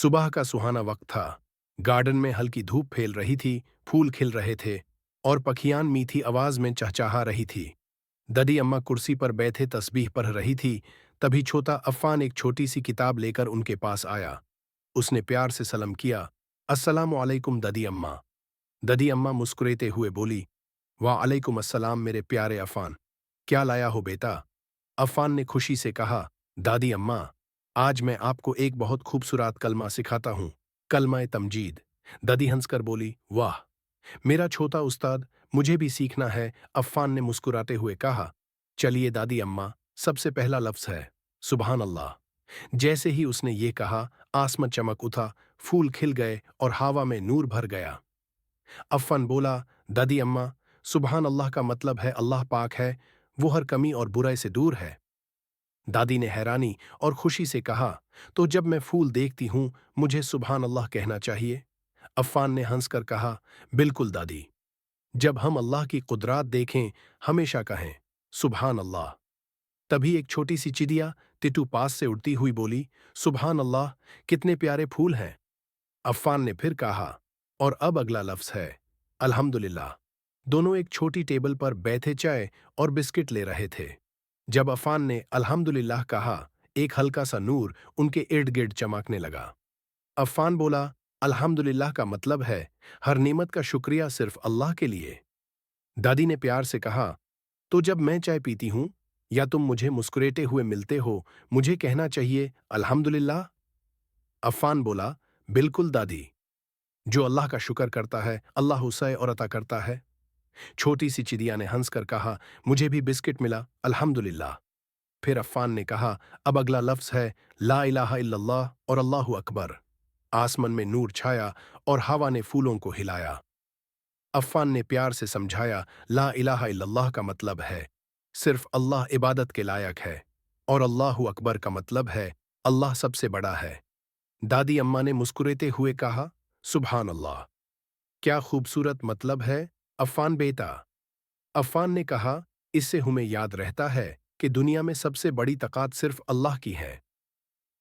सुबह का सुहाना वक्त था। गार्डन में हल्की धूप फैल रही थी, फूल खिल रहे थे और पखियान मीठी आवाज में चहचहा रही थी। ददी अम्मा कुर्सी पर बैठे तस्बीह पढ़ रही थी। तभी छोटा अफ़ान एक छोटी सी किताब लेकर उनके पास आया। उसने प्यार से सलाम किया, अस्सलामु अलैकुम ददी अम्मा। ददी अम्मा मुस्कुराते हुए बोली, वालेकुम अस्सलाम मेरे प्यारे अफ़ान, क्या लाया हो बेटा? अफ़ान ने खुशी से कहा, दादी अम्मा, आज मैं आपको एक बहुत खूबसूरत कलमा सिखाता हूँ, कलमा तमजीद। ददी हंसकर बोली, वाह, मेरा छोटा उस्ताद, मुझे भी सीखना है। अफ़ान ने मुस्कुराते हुए कहा, चलिए दादी अम्मा, सबसे पहला लफ्ज़ है सुबहान अल्लाह। जैसे ही उसने ये कहा, आसमान चमक उठा, फूल खिल गए और हवा में नूर भर गया। अफ़ान बोला, दादी अम्मा, सुबहान अल्लाह का मतलब है अल्लाह पाक है, वो हर कमी और बुराई से दूर है। दादी ने हैरानी और खुशी से कहा, तो जब मैं फूल देखती हूं मुझे सुबहान अल्लाह कहना चाहिए? अफ़ान ने हंसकर कहा, बिल्कुल दादी, जब हम अल्लाह की कुदरत देखें हमेशा कहें सुबहान अल्लाह। तभी एक छोटी सी चिड़िया टिटू पास से उड़ती हुई बोली, सुबहान अल्लाह, कितने प्यारे फूल हैं। अफ़ान ने फिर कहा, और अब अगला लफ्ज़ है अल्हम्दुलिल्लाह। दोनों एक छोटी टेबल पर बैठे चाय और बिस्किट ले रहे थे। जब अफ़ान ने अल्हम्दुलिल्लाह कहा, एक हल्का सा नूर उनके इर्द गिर्द चमकने लगा। अफ़ान बोला, अल्हम्दुलिल्लाह का मतलब है हर नेमत का शुक्रिया सिर्फ अल्लाह के लिए। दादी ने प्यार से कहा, तो जब मैं चाय पीती हूं या तुम मुझे मुस्कुराते हुए मिलते हो, मुझे कहना चाहिए अल्हम्दुलिल्लाह? अफ़ान बोला, बिल्कुल दादी, जो अल्लाह का शुक्र करता है अल्लाह उसे और अता करता है। छोटी सी चिड़िया ने हंसकर कहा, मुझे भी बिस्किट मिला अल्हम्दुलिल्लाह। फिर अफ़ान ने कहा, अब अगला लफ्ज़ है ला इलाहा इल्लल्लाह और अल्लाहु अकबर। आसमान में नूर छाया और हवा ने फूलों को हिलाया। अफ़ान ने प्यार से समझाया, ला इलाहा इल्लल्लाह का मतलब है सिर्फ अल्लाह इबादत के लायक है और अल्लाहु अकबर का मतलब है अल्लाह सबसे बड़ा है। दादी अम्मा ने मुस्कुराते हुए कहा, सुभान अल्लाह, क्या खूबसूरत मतलब है अफ़ान बेटा। अफ़ान ने कहा, इससे हमें याद रहता है कि दुनिया में सबसे बड़ी ताकत सिर्फ अल्लाह की है।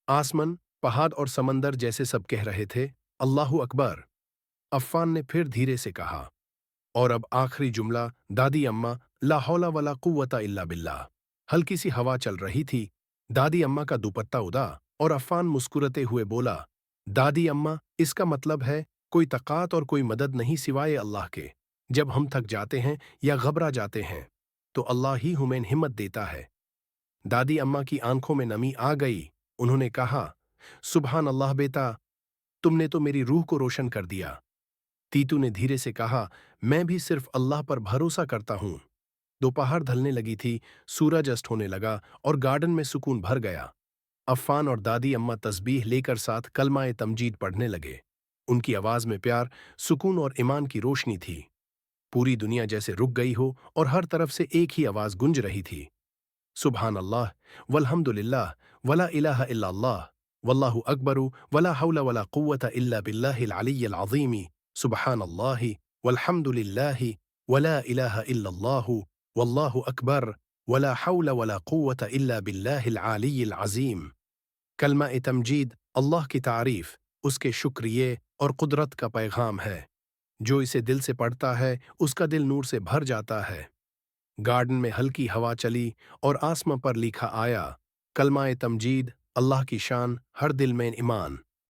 आसमान, पहाड़ और समंदर जैसे सब कह रहे थे, अल्लाहु अकबर। अफ़ान ने फिर धीरे से कहा, और अब आखिरी जुमला दादी अम्मा, ला हौला वला कुव्वता इल्ला बिल्लाह। हल्की सी हवा चल रही थी। दादी अम्मा का दुपट्टा उड़ा और अफ़ान मुस्कुराते हुए बोला, दादी अम्मा, इसका मतलब है कोई ताकत और कोई मदद नहीं सिवाय अल्लाह के। जब हम थक जाते हैं या घबरा जाते हैं तो अल्लाह ही हमें हिम्मत देता है। दादी अम्मा की आंखों में नमी आ गई। उन्होंने कहा, सुभान अल्लाह बेटा, तुमने तो मेरी रूह को रोशन कर दिया। तीतू ने धीरे से कहा, मैं भी सिर्फ अल्लाह पर भरोसा करता हूं। दोपहर ढलने लगी थी, सूरज अस्त होने लगा और गार्डन में सुकून भर गया। अफ़ान और दादी अम्मा तस्बीह लेकर साथ कलमाए तमजीद पढ़ने लगे। उनकी आवाज में प्यार, सुकून और ईमान की रोशनी थी। पूरी दुनिया जैसे रुक गई हो और हर तरफ से एक ही आवाज गूंज रही थी, सुभान अल्लाह, वल्हम्दुलिल्लाह, वला इलाहा इल्लल्लाह, वल्लाहु अकबरु, वला हौला वला कुव्वता इल्ला बिल्लाहिल अलिय्यिल अज़ीम, सुभान अल्लाहि, वल्हम्दुलिल्लाहि, वला इलाहा इल्लल्लाहु, वल्लाहु अकबर, वला हौला वला कुव्वता इल्ला बिल्लाहिल अलिय्यिल अज़ीम। कलमा ए तमजीद अल्लाह की तारीफ, उसके शुक्रिये और कुदरत का पैगाम है। जो इसे दिल से पढ़ता है उसका दिल नूर से भर जाता है। गार्डन में हल्की हवा चली और आसमां पर लिखा आया, कलमा ए तमजीद, अल्लाह की शान, हर दिल में ईमान।